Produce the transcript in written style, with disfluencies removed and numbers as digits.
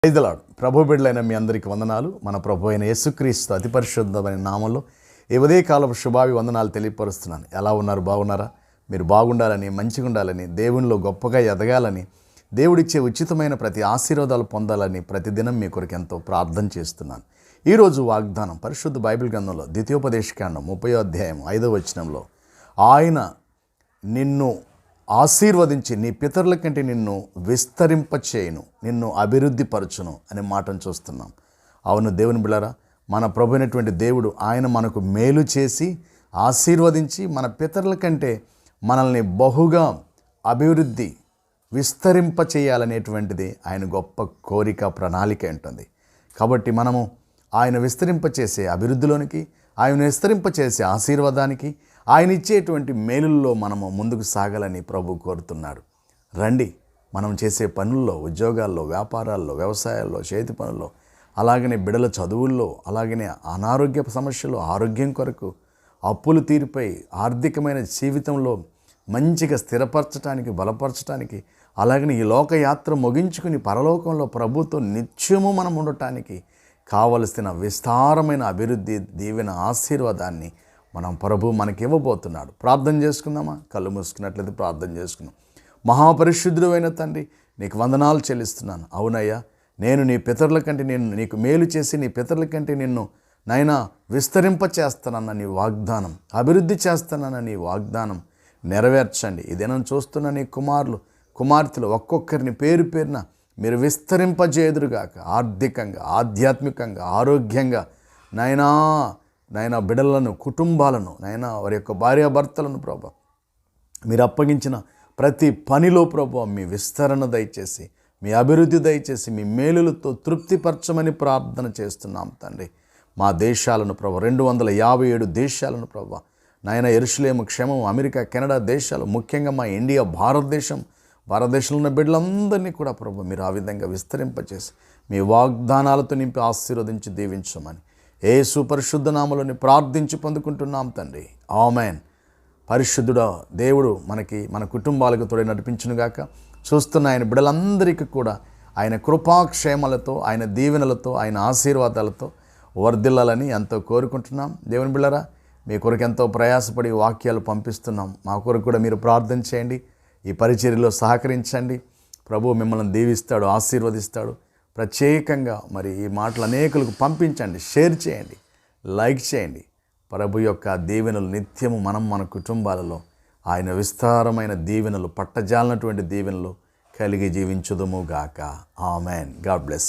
Praise the lord. ప్రభు బిడ్డలైన మీ అందరికీ వందనాలు. మన ప్రభు అయిన యేసుక్రీస్తు అతి పరిశుద్ధమైన నామంలో ఈ ఉదయకాలపు శుభాభివందనాలు తెలియపరుస్తున్నాను. ఎలా ఉన్నారు? బాగున్నారా? మీరు బాగుండాలని, మంచిగా ఉండాలని, దేవునిలో గొప్పగా ఎదగాలని, దేవుడిచ్చే ఉచితమైన ప్రతి ఆశీర్వాదాలు పొందాలని ప్రతిదినం మీ కొరకు ఎంతో ప్రార్థన చేస్తున్నాను. ఈరోజు వాగ్దానం పరిశుద్ధ బైబిల్ గ్రంథంలో ద్వితీయోపదేశకాండం 30వ అధ్యాయం 5వ వచనంలో, ఆయన నిన్ను ఆశీర్వదించి నీ పితరుల కంటే నిన్ను విస్తరింపచేయును, నిన్ను అభివృద్ధి పరచును అనే మాటను చూస్తున్నాం. అవును దేవుని బిడ్డలారా, మన ప్రభు అయినటువంటి దేవుడు ఆయన మనకు మేలు చేసి ఆశీర్వదించి మన పితరుల కంటే మనల్ని బహుగా అభివృద్ధి విస్తరింపచేయాలనేటువంటిది ఆయన గొప్ప కోరిక, ప్రణాళిక ఉంటుంది. కాబట్టి మనము ఆయన విస్తరింపచేసే అభివృద్ధిలోనికి, ఆయన విస్తరింపచేసే ఆశీర్వాదానికి, ఆయన ఇచ్చేటువంటి మేలుల్లో మనము ముందుకు సాగాలని ప్రభు కోరుతున్నాడు. రండి, మనం చేసే పనుల్లో, ఉద్యోగాల్లో, వ్యాపారాల్లో, వ్యవసాయాల్లో, చేతి పనుల్లో, అలాగనే బిడల చదువుల్లో, అలాగనే అనారోగ్య సమస్యలు, ఆరోగ్యం కొరకు, అప్పులు తీరిపై, ఆర్థికమైన జీవితంలో మంచిగా స్థిరపరచడానికి, బలపరచడానికి, అలాగనే ఈ లోకయాత్ర ముగించుకుని పరలోకంలో ప్రభుతో నిత్యము మనం ఉండటానికి కావలసిన విస్తారమైన అభివృద్ధి, దీవెన, ఆశీర్వాదాన్ని మనం ప్రభు మనకి ఇవ్వబోతున్నాడు. ప్రార్థన చేసుకుందామా? కళ్ళు మూసుకున్నట్లయితే ప్రార్థన చేసుకుందాం. మహాపరిశుద్ధుడు అయిన తండ్రి, నీకు వందనాలు చెల్లిస్తున్నాను. అవునయ్యా, నేను నీ పితరుల కంటే నీకు మేలు చేసి నీ పితరుల కంటే నిన్ను నైనా విస్తరింపచేస్తానన్న నీ వాగ్దానం, అభివృద్ధి చేస్తానన్న నీ వాగ్దానం నెరవేర్చండి. ఇదేనని చూస్తున్న నీ కుమార్తెలు ఒక్కొక్కరిని పేరు పేరున మీరు విస్తరింపజేదురుగాక. ఆర్థికంగా, ఆధ్యాత్మికంగా, ఆరోగ్యంగా నైనా బిడ్డలను, కుటుంబాలను, నైనా వారి యొక్క భార్యాభర్తలను ప్రభా మీరు అప్పగించిన ప్రతి పనిలో ప్రభా మీ విస్తరణ దయచేసి, మీ అభివృద్ధి దయచేసి, మీ మేలులతో తృప్తిపరచమని ప్రార్థన చేస్తున్నాం తండ్రి. మా దేశాలను ప్రభా 257 దేశాలను ప్రభా నాయన, యెరూషలేము, క్షేమం, అమెరికా, కెనడా దేశాలు, ముఖ్యంగా మా ఇండియా, భారతదేశంలో ఉన్న బిడ్డలందరినీ కూడా ప్రభు మీరు ఆ విధంగా విస్తరింపచేసి మీ వాగ్దానాలతో నింపి ఆశీర్వదించి దీవించమని యేసు పరిశుద్ధ నామములోని ప్రార్థించి పొందుకుంటున్నాం తండ్రి. ఆమేన్. పరిశుద్ధుడా దేవుడు మన కుటుంబాలకు తోడే నడిపించునుగాక. చూస్తున్న ఆయన బిడ్డలందరికీ కూడా ఆయన కృపాక్షేమాలతో, ఆయన దీవెనలతో, ఆయన ఆశీర్వాదాలతో వర్ధిల్లాలని ఎంతో కోరుకుంటున్నాం. దేవుని బిడ్డలారా, మీ కొరకు ఎంతో ప్రయాసపడి వాక్యాలు పంపిస్తున్నాం. మా కొరకు కూడా మీరు ప్రార్థన చేయండి, ఈ పరిచర్యలో సహకరించండి. ప్రభు మిమ్మల్ని దీవిస్తాడు, ఆశీర్వదిస్తాడు. ప్రత్యేకంగా మరి ఈ మాటలు అనేకులకు పంపించండి, షేర్ చేయండి, లైక్ చేయండి. ప్రభు యొక్క దీవెనలు నిత్యము మన కుటుంబాలలో ఆయన విస్తారమైన దీవెనలు, పట్టజాలనటువంటి దీవెనలు కలిగి జీవించుదుము గాక. ఆమెన్. God bless you.